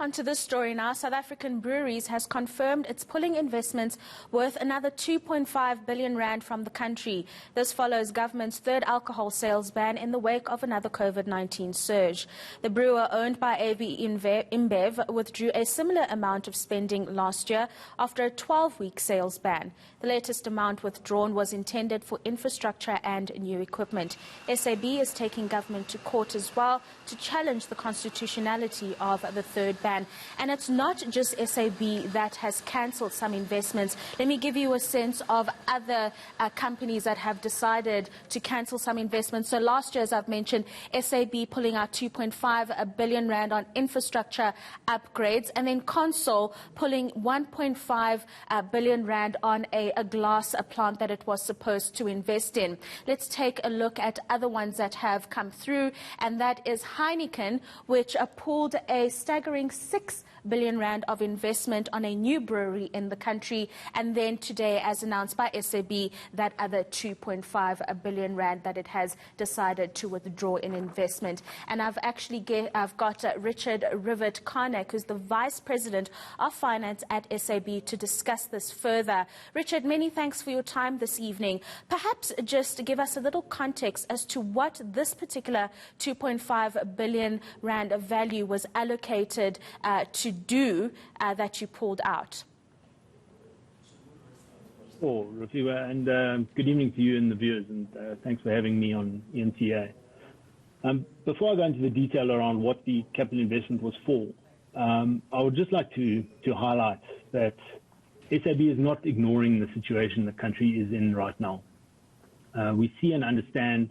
On to this story now. South African Breweries has confirmed it's pulling investments worth another 2.5 billion rand from the country. This follows government's third alcohol sales ban in the wake of another COVID-19 surge. The brewer, owned by AB InBev, withdrew a similar amount of spending last year after a 12-week sales ban. The latest amount withdrawn was intended for infrastructure and new equipment. SAB is taking government to court as well to challenge the constitutionality of the third ban. And it's not just SAB that has cancelled some investments. Let me give you a sense of other companies that have decided to cancel some investments. So last year, as I've mentioned, SAB pulling out 2.5 billion rand on infrastructure upgrades, and then Consol pulling 1.5 billion rand on a glass plant that it was supposed to invest in. Let's take a look at other ones that have come through, and that is Heineken, which pulled a staggering 6 billion rand of investment on a new brewery in the country, and then today, as announced by SAB, that other 2.5 billion rand that it has decided to withdraw in investment. And I've got Richard Rivett-Carnac, who's the Vice President of Finance at SAB, to discuss this further. Richard, many thanks for your time this evening. Perhaps just give us a little context as to what this particular 2.5 billion rand of value was allocated to do that you pulled out. Oh, Rofhiwa, and good evening to you and the viewers, and thanks for having me on ENTA. Before I go into the detail around what the capital investment was for, I would just like to highlight that SAB is not ignoring the situation the country is in right now. We see and understand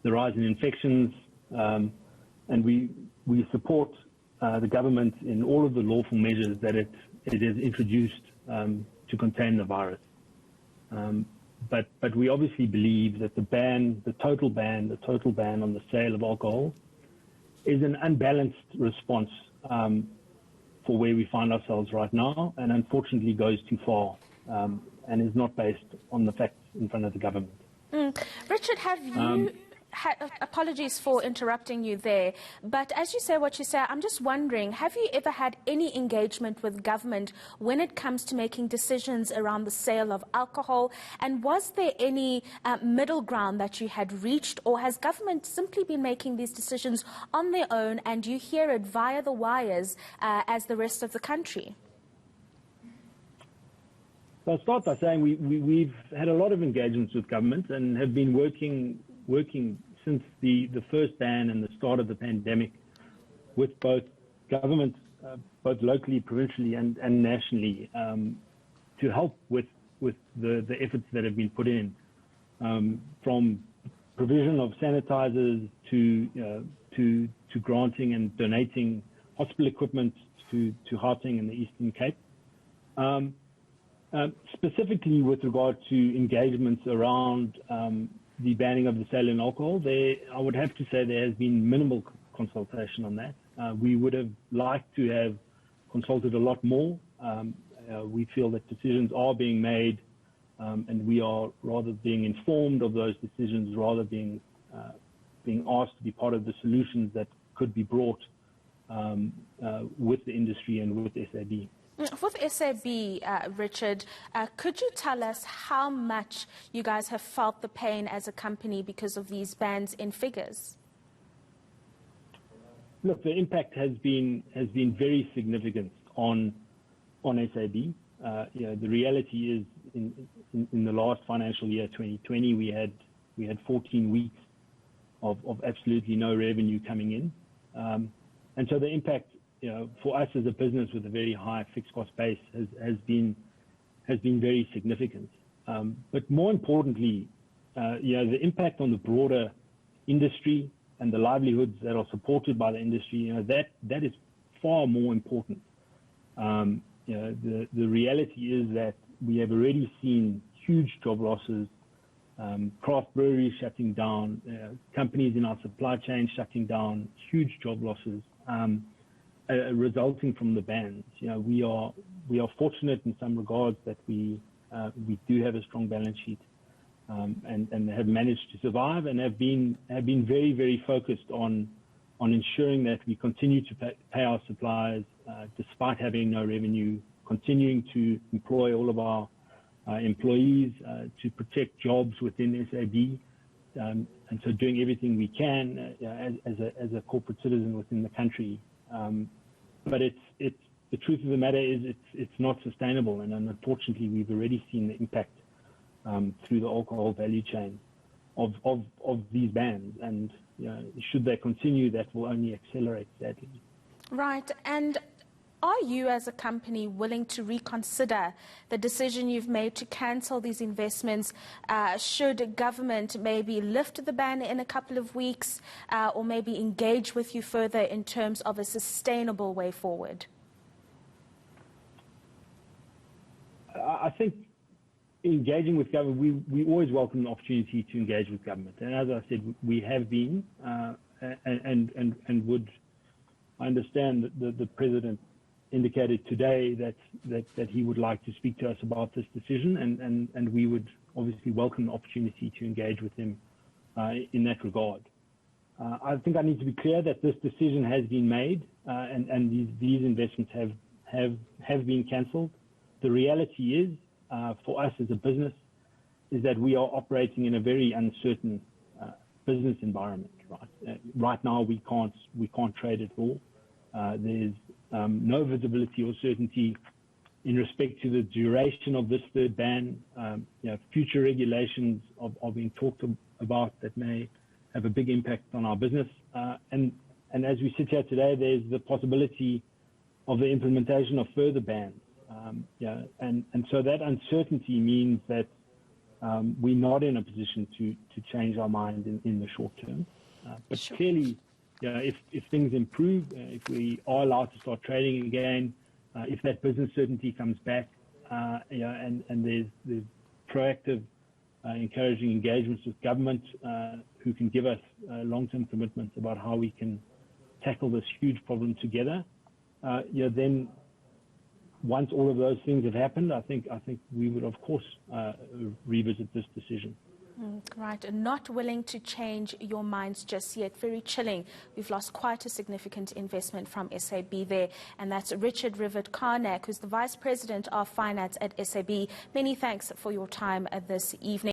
the rise in infections, and we support the government in all of the lawful measures that it has introduced to contain the virus. But we obviously believe that the total ban on the sale of alcohol is an unbalanced response for where we find ourselves right now, and unfortunately goes too far and is not based on the facts in front of the government. Richard, have you... apologies for interrupting you there, but as you say what you say, I'm just wondering, have you ever had any engagement with government when it comes to making decisions around the sale of alcohol? And was there any middle ground that you had reached, or has government simply been making these decisions on their own and you hear it via the wires as the rest of the country? I'll start by saying we've had a lot of engagements with government and have been working since the first ban and the start of the pandemic with both governments, both locally, provincially and nationally, to help with the efforts that have been put in, from provision of sanitizers to granting and donating hospital equipment to Gauteng and the Eastern Cape. Specifically with regard to engagements around the banning of the sale in alcohol, I would have to say there has been minimal consultation on that. We would have liked to have consulted a lot more. We feel that decisions are being made, and we are rather being informed of those decisions, rather being asked to be part of the solutions that could be brought with the industry and with SAB. With SAB, Richard, could you tell us how much you guys have felt the pain as a company because of these bans in figures? Look, the impact has been very significant on SAB. The reality is, in the last financial year, 2020, we had 14 weeks of absolutely no revenue coming in, and so the impact, for us as a business with a very high fixed cost base has been very significant. But more importantly, the impact on the broader industry and the livelihoods that are supported by the industry, that is far more important. The reality is that we have already seen huge job losses, craft breweries shutting down, companies in our supply chain shutting down, huge job losses. Resulting from the bans. We are fortunate in some regards that we do have a strong balance sheet, and have managed to survive, and have been very, very focused on ensuring that we continue to pay our suppliers, despite having no revenue, continuing to employ all of our employees, to protect jobs within SAB, and so doing everything we can as a corporate citizen within the country. But the truth of the matter is it's not sustainable, and unfortunately we've already seen the impact through the alcohol value chain of these bans, and should they continue, that will only accelerate, sadly. Right, and are you as a company willing to reconsider the decision you've made to cancel these investments? Should government maybe lift the ban in a couple of weeks, or maybe engage with you further in terms of a sustainable way forward? I think engaging with government, we always welcome the opportunity to engage with government. And as I said, we have been, and would understand that the President indicated today that he would like to speak to us about this decision, and we would obviously welcome the opportunity to engage with him in that regard. I think I need to be clear that this decision has been made, and these investments have been cancelled. The reality is, for us as a business, is that we are operating in a very uncertain business environment. Right now, we can't trade at all. There's no visibility or certainty in respect to the duration of this third ban. Future regulations are being talked about that may have a big impact on our business. And as we sit here today, there's the possibility of the implementation of further bans. And so that uncertainty means that we're not in a position to change our mind in the short term. But sure. Clearly, if things improve, if we are allowed to start trading again, if that business certainty comes back, and there's proactive, encouraging engagements with government who can give us long-term commitments about how we can tackle this huge problem together, then once all of those things have happened, I think we would, of course, revisit this decision. Right, and not willing to change your minds just yet. Very chilling. We've lost quite a significant investment from SAB there, and that's Richard Rivett-Carnac, who's the Vice President of Finance at SAB. Many thanks for your time this evening.